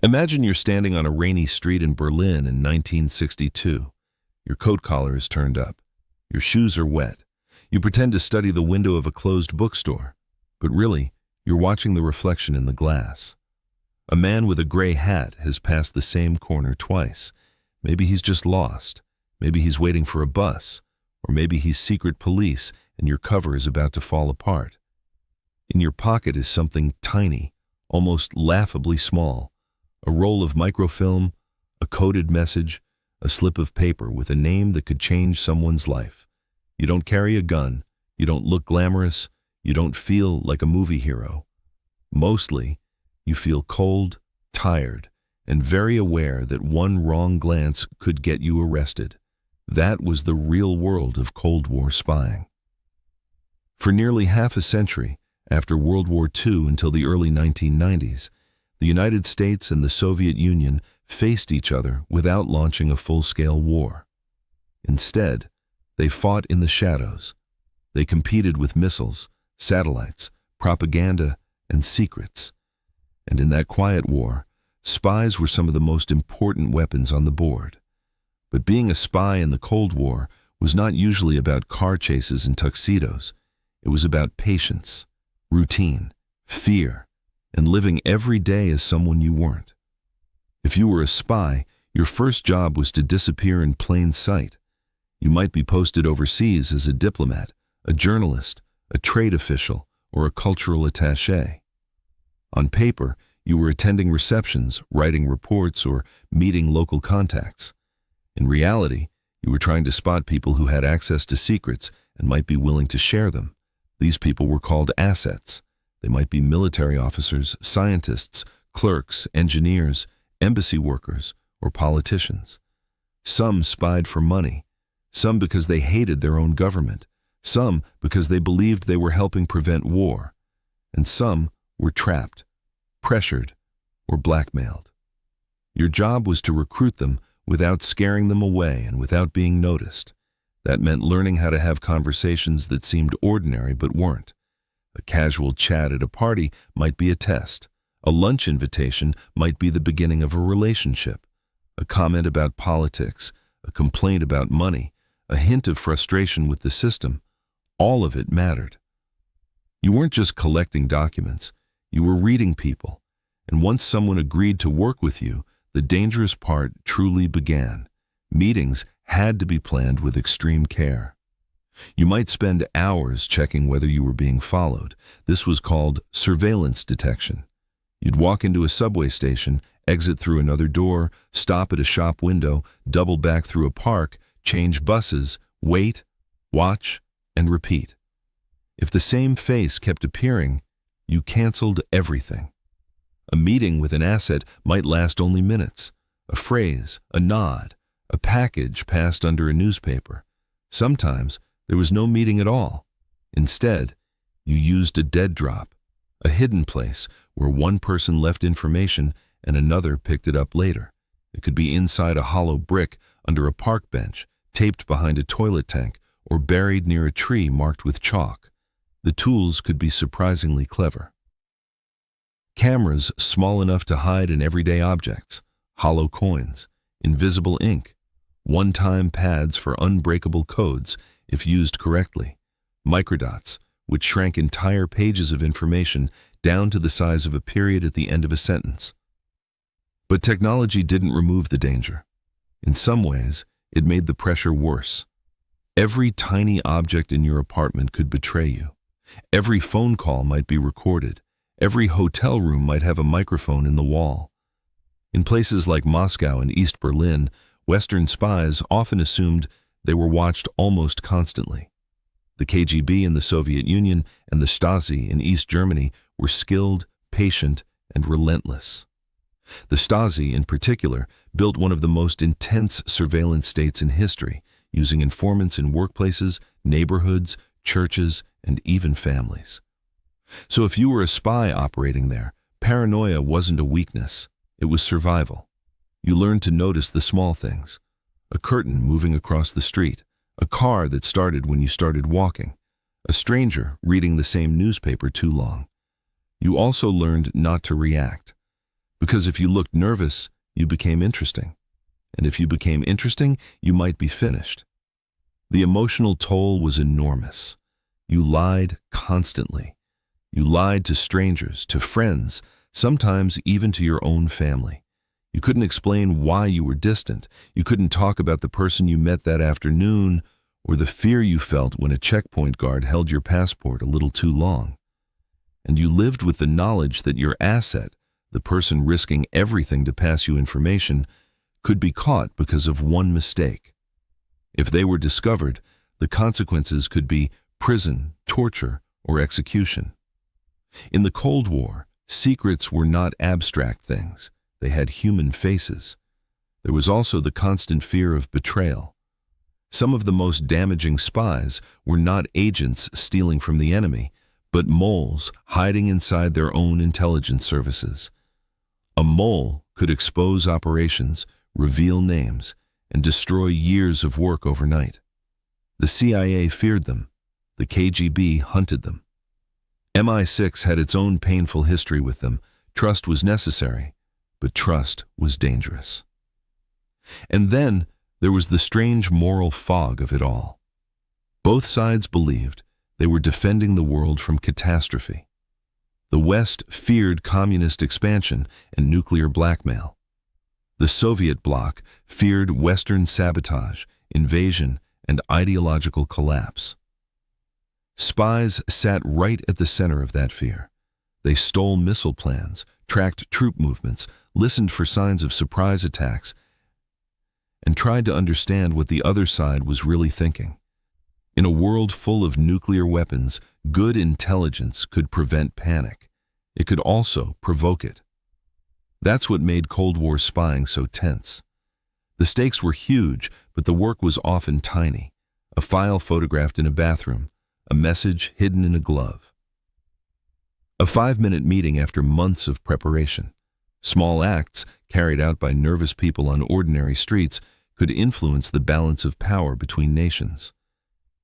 Imagine you're standing on a rainy street in Berlin in 1962. Your coat collar is turned up. Your shoes are wet. You pretend to study the window of a closed bookstore, but really, you're watching the reflection in the glass. A man with a gray hat has passed the same corner twice. Maybe he's just lost. Maybe he's waiting for a bus. Or maybe he's secret police and your cover is about to fall apart. In your pocket is something tiny, almost laughably small. A roll of microfilm, a coded message, a slip of paper with a name that could change someone's life. You don't carry a gun. You don't look glamorous. You don't feel like a movie hero. Mostly, you feel cold, tired, and very aware that one wrong glance could get you arrested. That was the real world of Cold War spying. For nearly half a century, after World War II until the early 1990s, the United States and the Soviet Union faced each other without launching a full-scale war. Instead, they fought in the shadows. They competed with missiles, satellites, propaganda, and secrets. And in that quiet war, spies were some of the most important weapons on the board. But being a spy in the Cold War was not usually about car chases and tuxedos. It was about patience, routine, fear, and living every day as someone you weren't. If you were a spy, your first job was to disappear in plain sight. You might be posted overseas as a diplomat, a journalist, a trade official, or a cultural attaché. On paper, you were attending receptions, writing reports, or meeting local contacts. In reality, you were trying to spot people who had access to secrets and might be willing to share them. These people were called assets. They might be military officers, scientists, clerks, engineers, embassy workers, or politicians. Some spied for money, some because they hated their own government, some because they believed they were helping prevent war, and some were trapped, pressured, or blackmailed. Your job was to recruit them without scaring them away and without being noticed. That meant learning how to have conversations that seemed ordinary but weren't. A casual chat at a party might be a test. A lunch invitation might be the beginning of a relationship. A comment about politics, a complaint about money, a hint of frustration with the system, all of it mattered. You weren't just collecting documents, you were reading people. And once someone agreed to work with you, the dangerous part truly began. Meetings had to be planned with extreme care. You might spend hours checking whether you were being followed. This was called surveillance detection. You'd walk into a subway station, exit through another door, stop at a shop window, double back through a park, change buses, wait, watch, and repeat. If the same face kept appearing, you canceled everything. A meeting with an asset might last only minutes. A phrase, a nod, a package passed under a newspaper. Sometimes there was no meeting at all. Instead, you used a dead drop, a hidden place where one person left information and another picked it up later. It could be inside a hollow brick, under a park bench, taped behind a toilet tank, or buried near a tree marked with chalk. The tools could be surprisingly clever. Cameras small enough to hide in everyday objects, hollow coins, invisible ink, one-time pads for unbreakable codes if used correctly, microdots, which shrank entire pages of information down to the size of a period at the end of a sentence. But technology didn't remove the danger. In some ways, it made the pressure worse. Every tiny object in your apartment could betray you. Every phone call might be recorded. Every hotel room might have a microphone in the wall. In places like Moscow and East Berlin, Western spies often assumed they were watched almost constantly. The KGB in the Soviet Union and the Stasi in East Germany were skilled, patient, and relentless. The Stasi, in particular, built one of the most intense surveillance states in history, using informants in workplaces, neighborhoods, churches, and even families. So if you were a spy operating there, paranoia wasn't a weakness, it was survival. You learned to notice the small things. A curtain moving across the street, a car that started when you started walking, a stranger reading the same newspaper too long. You also learned not to react. Because if you looked nervous, you became interesting. And if you became interesting, you might be finished. The emotional toll was enormous. You lied constantly. You lied to strangers, to friends, sometimes even to your own family. You couldn't explain why you were distant. You couldn't talk about the person you met that afternoon or the fear you felt when a checkpoint guard held your passport a little too long. And you lived with the knowledge that your asset, the person risking everything to pass you information, could be caught because of one mistake. If they were discovered, the consequences could be prison, torture, or execution. In the Cold War, secrets were not abstract things. They had human faces. There was also the constant fear of betrayal. Some of the most damaging spies were not agents stealing from the enemy, but moles hiding inside their own intelligence services. A mole could expose operations, reveal names, and destroy years of work overnight. The CIA feared them. The KGB hunted them. MI6 had its own painful history with them. Trust was necessary, but trust was dangerous. And then there was the strange moral fog of it all. Both sides believed they were defending the world from catastrophe. The West feared communist expansion and nuclear blackmail. The Soviet bloc feared Western sabotage, invasion, and ideological collapse. Spies sat right at the center of that fear. They stole missile plans, tracked troop movements, listened for signs of surprise attacks, and tried to understand what the other side was really thinking. In a world full of nuclear weapons, good intelligence could prevent panic. It could also provoke it. That's what made Cold War spying so tense. The stakes were huge, but the work was often tiny. A file photographed in a bathroom, a message hidden in a glove. A 5-minute meeting after months of preparation. Small acts, carried out by nervous people on ordinary streets, could influence the balance of power between nations.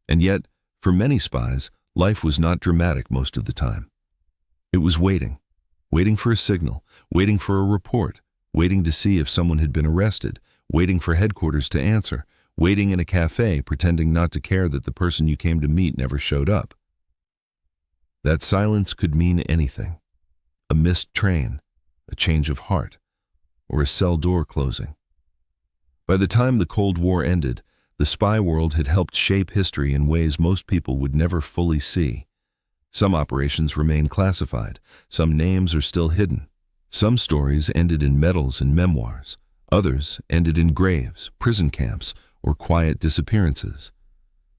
And yet, for many spies, life was not dramatic most of the time. It was waiting for a signal, waiting for a report, waiting to see if someone had been arrested, waiting for headquarters to answer, waiting in a cafe, pretending not to care that the person you came to meet never showed up. That silence could mean anything. A missed train, a change of heart, or a cell door closing. By the time the Cold War ended, the spy world had helped shape history in ways most people would never fully see. Some operations remain classified, some names are still hidden. Some stories ended in medals and memoirs, others ended in graves, prison camps, or quiet disappearances.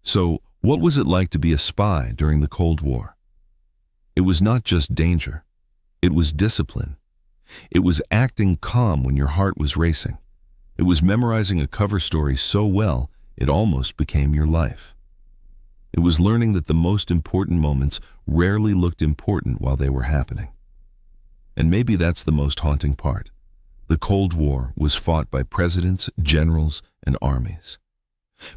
So, what was it like to be a spy during the Cold War? It was not just danger, it was discipline. It was acting calm when your heart was racing. It was memorizing a cover story so well, it almost became your life. It was learning that the most important moments rarely looked important while they were happening. And maybe that's the most haunting part. The Cold War was fought by presidents, generals, and armies.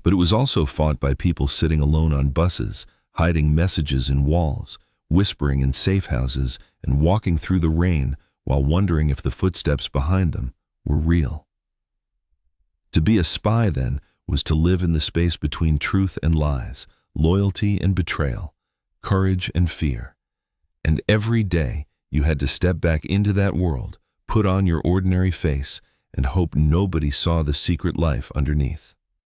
But it was also fought by people sitting alone on buses, hiding messages in walls, whispering in safe houses, and walking through the rain while wondering if the footsteps behind them were real. To be a spy, then, was to live in the space between truth and lies, loyalty and betrayal, courage and fear. And every day you had to step back into that world, put on your ordinary face, and hope nobody saw the secret life underneath.